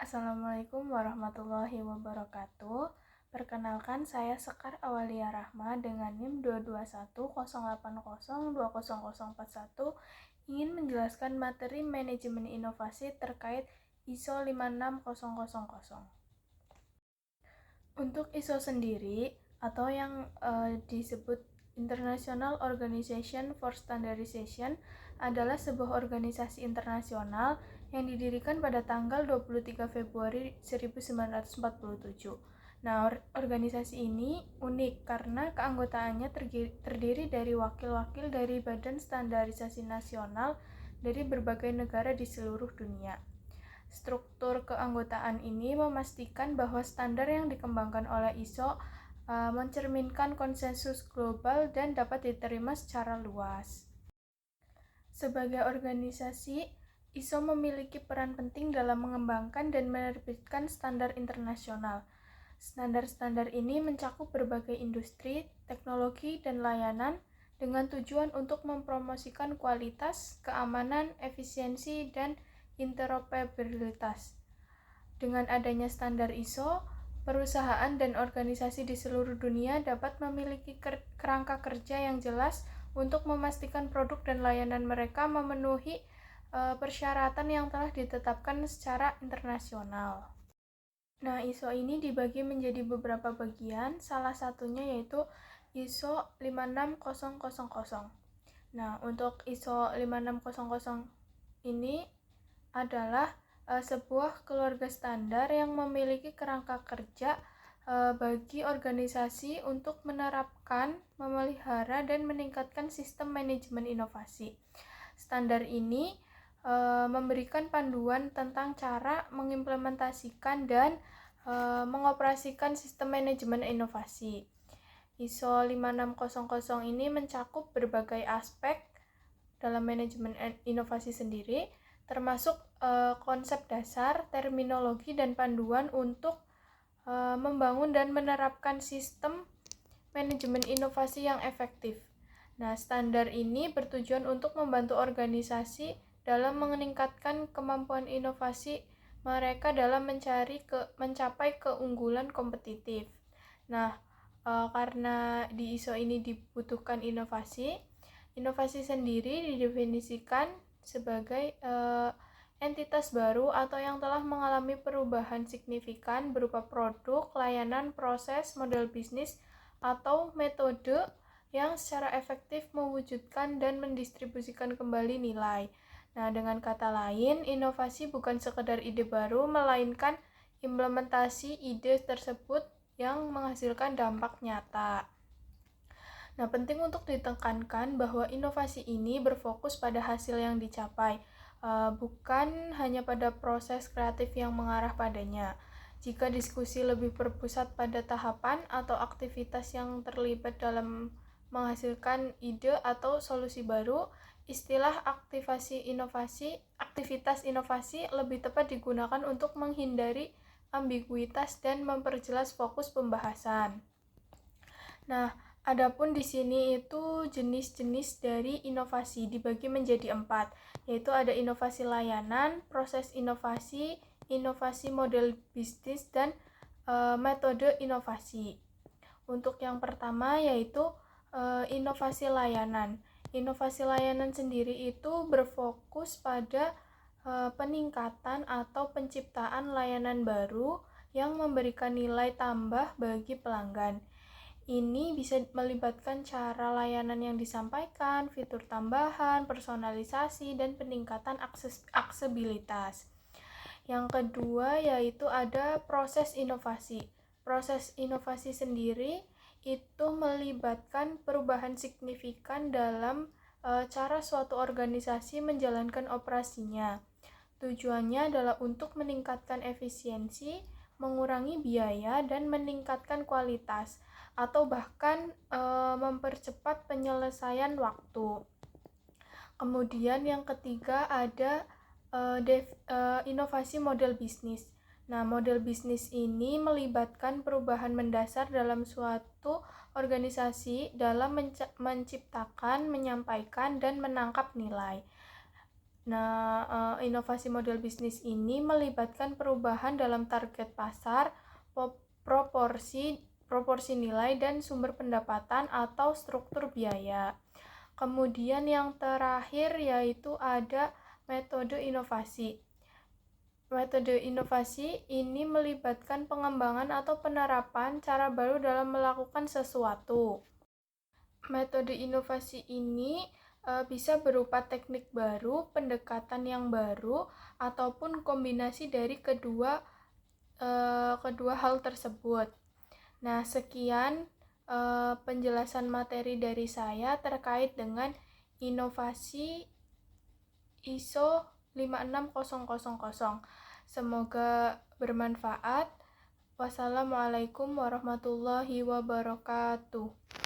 Assalamualaikum warahmatullahi wabarakatuh. Perkenalkan, saya Sekar Awalia Rahma dengan NIM 22108020041 ingin menjelaskan materi manajemen inovasi terkait ISO 56000. Untuk ISO sendiri atau yang disebut International Organization for Standardization adalah sebuah organisasi internasional yang didirikan pada tanggal 23 Februari 1947. Nah, organisasi ini unik karena keanggotaannya terdiri dari wakil-wakil dari Badan Standarisasi Nasional dari berbagai negara di seluruh dunia. Struktur keanggotaan ini memastikan bahwa standar yang dikembangkan oleh ISO mencerminkan konsensus global dan dapat diterima secara luas. Sebagai organisasi, ISO memiliki peran penting dalam mengembangkan dan menerbitkan standar internasional. Standar-standar ini mencakup berbagai industri, teknologi, dan layanan dengan tujuan untuk mempromosikan kualitas, keamanan, efisiensi, dan interoperabilitas. Dengan adanya standar ISO, perusahaan dan organisasi di seluruh dunia dapat memiliki kerangka kerja yang jelas untuk memastikan produk dan layanan mereka memenuhi persyaratan yang telah ditetapkan secara internasional. Nah, ISO ini dibagi menjadi beberapa bagian, salah satunya yaitu ISO 56000. Nah, untuk ISO 56000 ini adalah sebuah keluarga standar yang memiliki kerangka kerja bagi organisasi untuk menerapkan, memelihara, dan meningkatkan sistem manajemen inovasi. Standar ini memberikan panduan tentang cara mengimplementasikan dan mengoperasikan sistem manajemen inovasi. ISO 56000 ini mencakup berbagai aspek dalam manajemen inovasi sendiri, termasuk konsep dasar, terminologi, dan panduan untuk membangun dan menerapkan sistem manajemen inovasi yang efektif. Nah, standar ini bertujuan untuk membantu organisasi dalam meningkatkan kemampuan inovasi mereka dalam mencapai keunggulan kompetitif. Nah, karena di ISO ini dibutuhkan inovasi sendiri didefinisikan sebagai entitas baru atau yang telah mengalami perubahan signifikan berupa produk, layanan, proses, model bisnis, atau metode yang secara efektif mewujudkan dan mendistribusikan kembali nilai. Nah, dengan kata lain, inovasi bukan sekedar ide baru, melainkan implementasi ide tersebut yang menghasilkan dampak nyata. Nah, penting untuk ditekankan bahwa inovasi ini berfokus pada hasil yang dicapai, bukan hanya pada proses kreatif yang mengarah padanya. Jika diskusi lebih berpusat pada tahapan atau aktivitas yang terlibat dalam menghasilkan ide atau solusi baru, istilah aktivitas inovasi lebih tepat digunakan untuk menghindari ambiguitas dan memperjelas fokus pembahasan. Nah, adapun di sini itu jenis-jenis dari inovasi dibagi menjadi 4, yaitu ada inovasi layanan, proses inovasi, inovasi model bisnis, dan metode inovasi. Untuk yang pertama yaitu inovasi layanan. Inovasi layanan sendiri itu berfokus pada peningkatan atau penciptaan layanan baru yang memberikan nilai tambah bagi pelanggan. Ini bisa melibatkan cara layanan yang disampaikan, fitur tambahan, personalisasi, dan peningkatan aksesibilitas. Yang kedua yaitu ada proses inovasi. Proses inovasi sendiri itu melibatkan perubahan signifikan dalam cara suatu organisasi menjalankan operasinya. Tujuannya adalah untuk meningkatkan efisiensi, mengurangi biaya, dan meningkatkan kualitas, atau bahkan mempercepat penyelesaian waktu. Kemudian yang ketiga ada inovasi model bisnis. Nah, model bisnis ini melibatkan perubahan mendasar dalam suatu organisasi dalam menciptakan, menyampaikan, dan menangkap nilai. Nah, inovasi model bisnis ini melibatkan perubahan dalam target pasar, proporsi nilai, dan sumber pendapatan atau struktur biaya. Kemudian yang terakhir yaitu ada metode inovasi. Metode inovasi ini melibatkan pengembangan atau penerapan cara baru dalam melakukan sesuatu. Metode inovasi ini bisa berupa teknik baru, pendekatan yang baru, ataupun kombinasi dari kedua hal tersebut. Nah, sekian penjelasan materi dari saya terkait dengan inovasi ISO 56000. Semoga bermanfaat. Wassalamualaikum warahmatullahi wabarakatuh.